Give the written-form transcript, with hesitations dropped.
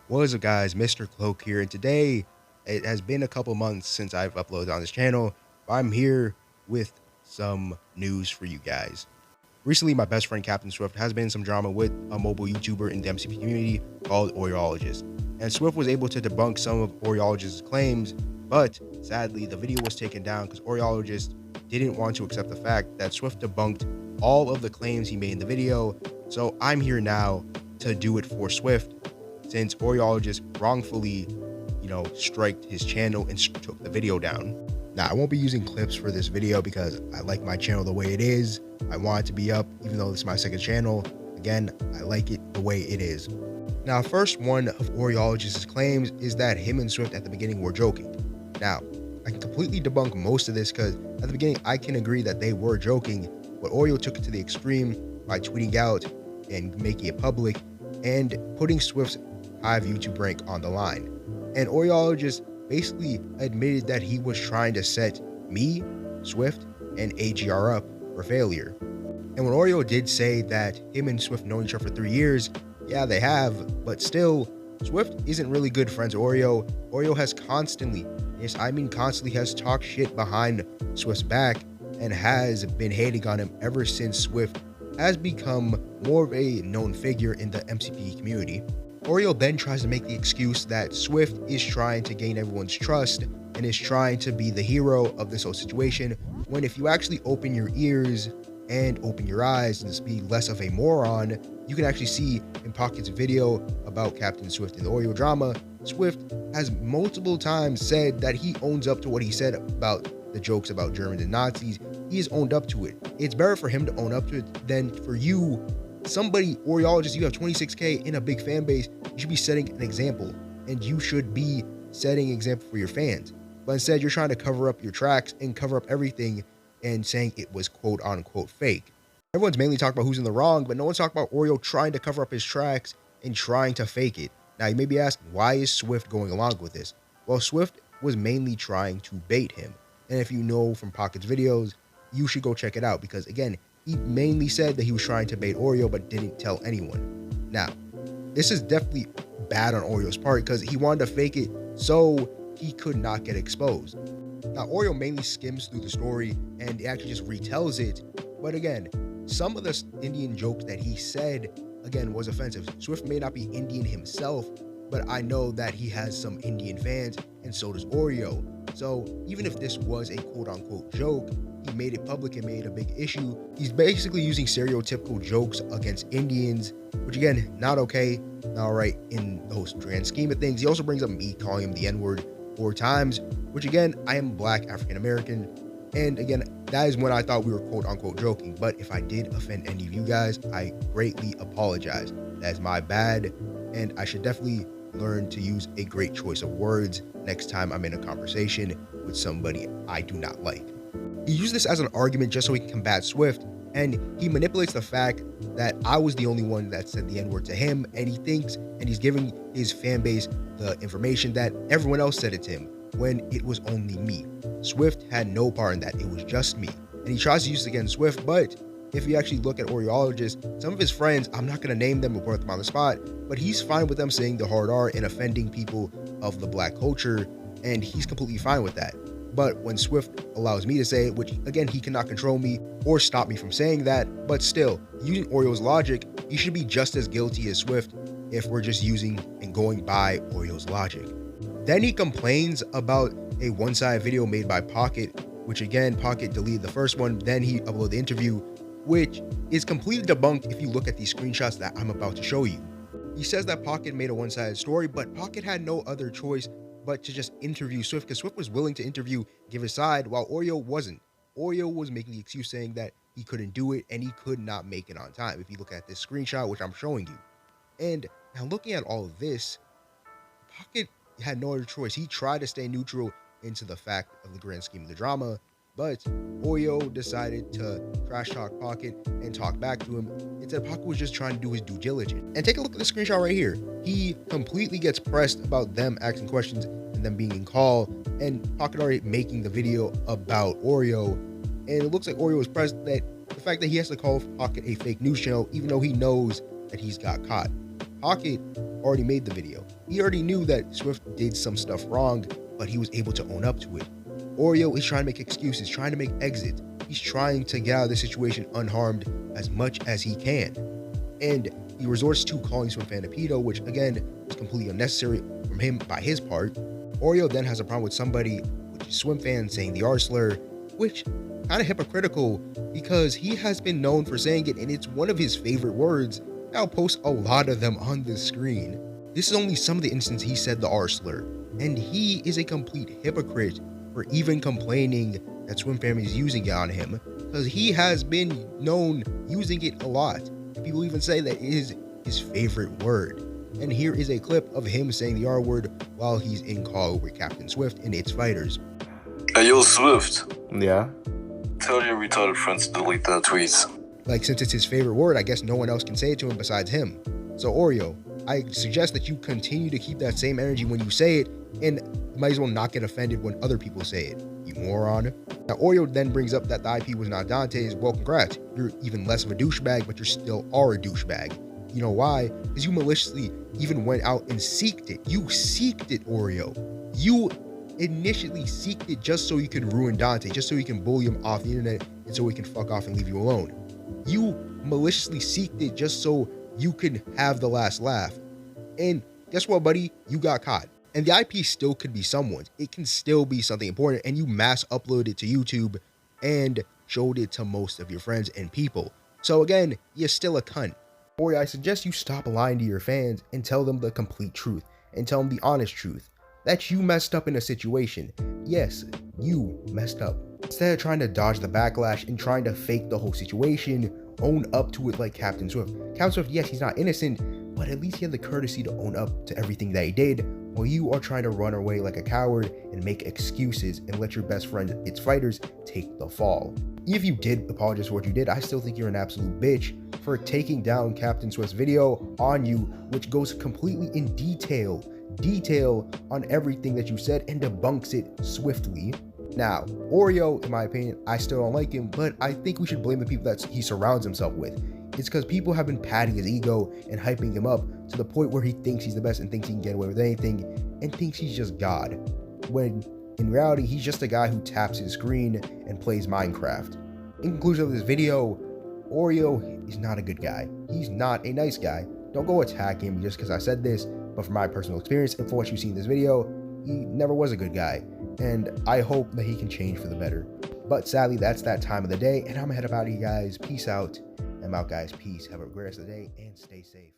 What is up, guys? Mr. Cloak here, and today it has been a couple months since I've uploaded on this channel, but I'm here with some news for you guys. Recently, my best friend CaptainSwift has been in some drama with a mobile YouTuber in the MCP community called Oreologist, and Swift was able to debunk some of Oreologist's claims, but sadly, the video was taken down because Oreologist didn't want to accept the fact that Swift debunked all of the claims he made in the video. So I'm here now to do it for Swift, since Oreologist wrongfully, striked his channel and took the video down. Now, I won't be using clips for this video because I like my channel the way it is. I want it to be up, even though this is my second channel. Again, I like it the way it is. Now, first one of Oreologist's claims is that him and Swift at the beginning were joking. Now, I can completely debunk most of this because at the beginning, I can agree that they were joking, but Oreo took it to the extreme by tweeting out and making it public and putting Swift's Hive YouTube rank on the line. And Oreologist basically admitted that he was trying to set me, Swift, and AGR up for failure. And when Oreo did say that him and Swift known each other for 3 years, yeah, they have, but still, Swift isn't really good friends with Oreo. Oreo has constantly, yes, I mean constantly, has talked shit behind Swift's back and has been hating on him ever since Swift has become more of a known figure in the MCP community. Oreo then tries to make the excuse that Swift is trying to gain everyone's trust and is trying to be the hero of this whole situation, when if you actually open your ears and open your eyes and just be less of a moron, you can actually see in Pocket's video about CaptainSwift and the Oreo drama, Swift has multiple times said that he owns up to what he said about the jokes about Germans and Nazis. He has owned up to it. It's better for him to own up to it than for you, somebody, Oreologist, you have 26K in a big fan base. You should be setting an example, and you should be setting an example for your fans. But instead, you're trying to cover up your tracks and cover up everything and saying it was quote unquote fake. Everyone's mainly talking about who's in the wrong, but no one's talking about Oreo trying to cover up his tracks and trying to fake it. Now, you may be asking, why is Swift going along with this? Well, Swift was mainly trying to bait him. And if you know from Pocket's videos, you should go check it out because, again, he mainly said that he was trying to bait Oreo but didn't tell anyone. Now, this is definitely bad on Oreo's part because he wanted to fake it so he could not get exposed. Now, Oreo mainly skims through the story and actually just retells it. But again, some of the Indian jokes that he said, again, was offensive. Swift may not be Indian himself, but I know that he has some Indian fans, and so does Oreo. So even if this was a quote-unquote joke, he made it public and made a big issue. He's basically using stereotypical jokes against Indians, which again, not okay, not right in the whole grand scheme of things. He also brings up me calling him the N-word 4 times, which again, I am Black African-American. And again, that is when I thought we were quote-unquote joking. But if I did offend any of you guys, I greatly apologize. That's my bad. And I should definitely learn to use a great choice of words next time I'm in a conversation with somebody I do not like. He used this as an argument just so he can combat Swift, and he manipulates the fact that I was the only one that said the N-word to him, and he thinks, and he's giving his fan base the information that everyone else said it to him, when it was only me. Swift had no part in that, it was just me. And he tries to use it against Swift, but if you actually look at Oreologist, some of his friends, I'm not going to name them or put them on the spot, but he's fine with them saying the hard R and offending people of the Black culture, and he's completely fine with that. But when Swift allows me to say it, which again, he cannot control me or stop me from saying that, but still, using Oreo's logic, he should be just as guilty as Swift if we're just using and going by Oreo's logic. Then he complains about a one-sided video made by Pocket, which again, Pocket deleted the first one, then he uploaded the interview, which is completely debunked if you look at these screenshots that I'm about to show you. He says that Pocket made a one-sided story, but Pocket had no other choice but to just interview Swift, because Swift was willing to interview, give his side, while Oreo wasn't. Oreo was making the excuse saying that he couldn't do it and he could not make it on time, if you look at this screenshot, which I'm showing you. And now looking at all of this, Pocket had no other choice. He tried to stay neutral into the fact of the grand scheme of the drama, but Oreo decided to trash talk Pocket and talk back to him. Instead, Pocket was just trying to do his due diligence. And take a look at the screenshot right here. He completely gets pressed about them asking questions and them being in call, and Pocket already making the video about Oreo. And it looks like Oreo was pressed that the fact that he has to call Pocket a fake news channel, even though he knows that he's got caught. Pocket already made the video. He already knew that Swift did some stuff wrong, but he was able to own up to it. Oreo is trying to make excuses, trying to make exits. He's trying to get out of the situation unharmed as much as he can. And he resorts to calling Swim Fan a pedo, which again is completely unnecessary from him by his part. Oreo then has a problem with somebody, which is Swim Fan, saying the R slur, which kind of hypocritical because he has been known for saying it and it's one of his favorite words. I'll post a lot of them on the screen. This is only some of the instances he said the R slur, and he is a complete hypocrite for even complaining that Swim Family is using it on him, because he has been known using it a lot. People even say that it is his favorite word. And here is a clip of him saying the R word while he's in call with Captain Swift and its fighters. Hey, yo, Swift. Yeah? Tell your retarded friends to delete that tweet. Like, since it's his favorite word, I guess no one else can say it to him besides him. So Oreo, I suggest that you continue to keep that same energy when you say it, and you might as well not get offended when other people say it, you moron. Now Oreo then brings up that the IP was not Dante's. Well, congrats, you're even less of a douchebag, but you still are a douchebag. You know why? Because you maliciously even went out and seeked it. You seeked it, Oreo. You initially seeked it just so you can ruin Dante, just so you can bully him off the internet and so he can fuck off and leave you alone. You maliciously seeked it just so you can have the last laugh. And guess what, buddy? You got caught. And the IP still could be someone's. It can still be something important, and you mass uploaded it to YouTube and showed it to most of your friends and people. So again, you're still a cunt. Or I suggest you stop lying to your fans and tell them the complete truth, and tell them the honest truth. That you messed up in a situation. Yes, you messed up. Instead of trying to dodge the backlash and trying to fake the whole situation, own up to it like Captain Swift. Captain Swift, yes, he's not innocent, but at least he had the courtesy to own up to everything that he did, while you are trying to run away like a coward and make excuses and let your best friend, its fighters, take the fall. If you did apologize for what you did, I still think you're an absolute bitch for taking down Captain Swift's video on you, which goes completely in detail on everything that you said and debunks it swiftly. Now, Oreo, in my opinion, I still don't like him, but I think we should blame the people that he surrounds himself with. It's because people have been patting his ego and hyping him up to the point where he thinks he's the best and thinks he can get away with anything and thinks he's just God. When in reality, he's just a guy who taps his screen and plays Minecraft. In conclusion of this video, Oreo is not a good guy. He's not a nice guy. Don't go attack him just because I said this, but from my personal experience and from what you see in this video, he never was a good guy. And I hope that he can change for the better. But sadly, that's that time of the day, and I'm gonna head up out of you guys. Peace out. I'm out, guys. Peace. Have a great rest of the day and stay safe.